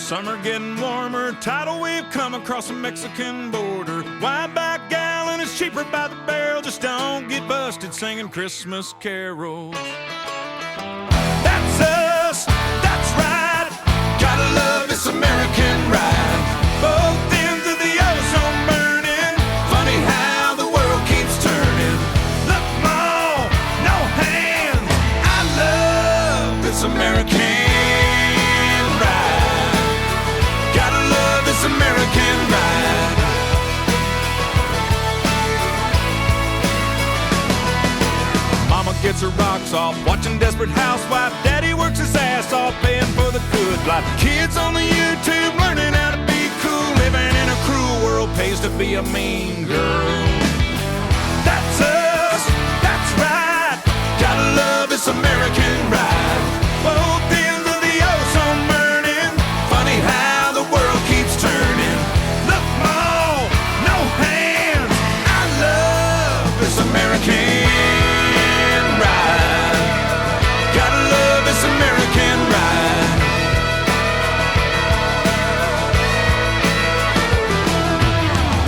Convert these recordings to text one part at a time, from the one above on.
summer getting warmer. Tidal wave come across the Mexican border. Wide back gallon is cheaper by the barrel. Just don't get busted singing Christmas carols. That's us, that's right. Gotta love this American ride. Both ends of the ozone burning. Funny how the world keeps turning. Look, Mom, no hands. I love this American ride. Gotta love this American ride. Mama gets her rocks off, watching Desperate Housewife. Daddy works his ass off, paying for the good life. Kids on the YouTube learning how to be cool. Living in a cruel world pays to be a mean girl. That's us, that's right. Gotta love this American ride. Both ends of the ozone burning. Funny how the world keeps turning. Look, Mom, no hands. I love this American ride. Gotta love this American ride.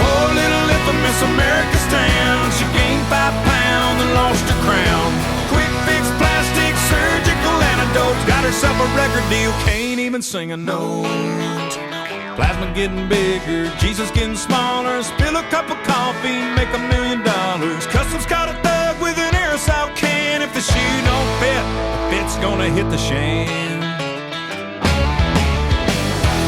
Oh, little infamous America's town. She gained 5 pounds and lost her crown. Quick fix, plastic, surgical antidotes. Got herself a record deal, can't even sing a note. Plasma getting bigger, Jesus getting smaller. Spill a cup of coffee, make $1 million. Customs caught a thug with an aerosol can. If the shoe don't fit, the fit's gonna hit the shan.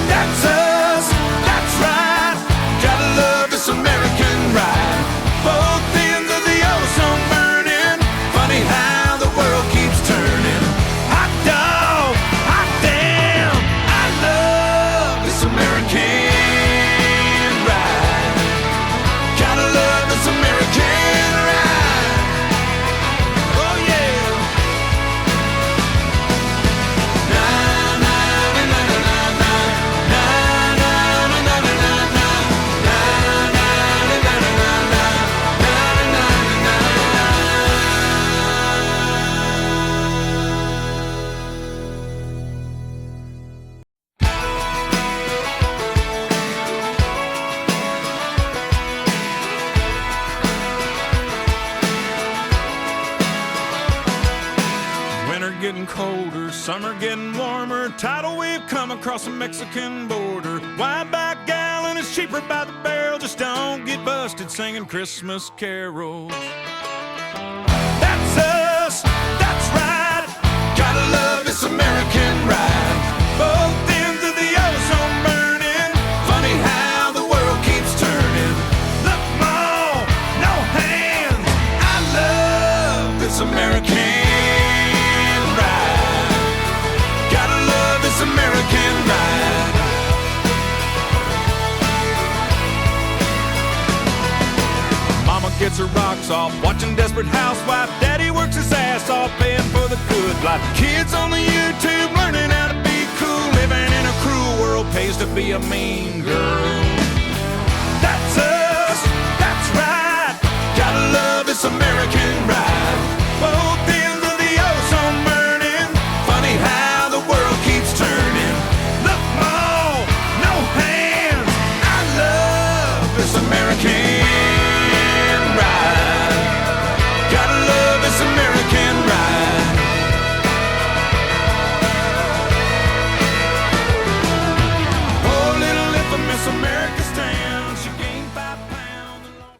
That's us, that's right. Gotta love this American ride. Both ends of the ozone burning. Funny how the world keeps turning. Hot dog, hot damn. I love this American ride. Gotta love this American ride. Oh yeah. Na na na na na na na na na na na na na Winter getting colder, summer getting warmer. Tidal wave come across the Mexican border. Wide back gallon is cheaper by the barrel. Just don't get busted singing Christmas carols. That's us, that's right. Gotta love this American ride. Both ends of the ozone burning. Funny how the world keeps turning. Look, Mom, no hands. I love this American ride. Gotta love this American ride. Mama gets her rocks off, watching Desperate Housewife. Daddy works his ass off, paying for the good life. Kids on the YouTube learning how to be cool. Living in a cruel world pays to be a mean girl. That's us, that's right. Gotta love this American ride. Both ends of the ozone burning. Funny how the world keeps turning. Look, Mom, no hands. I love this American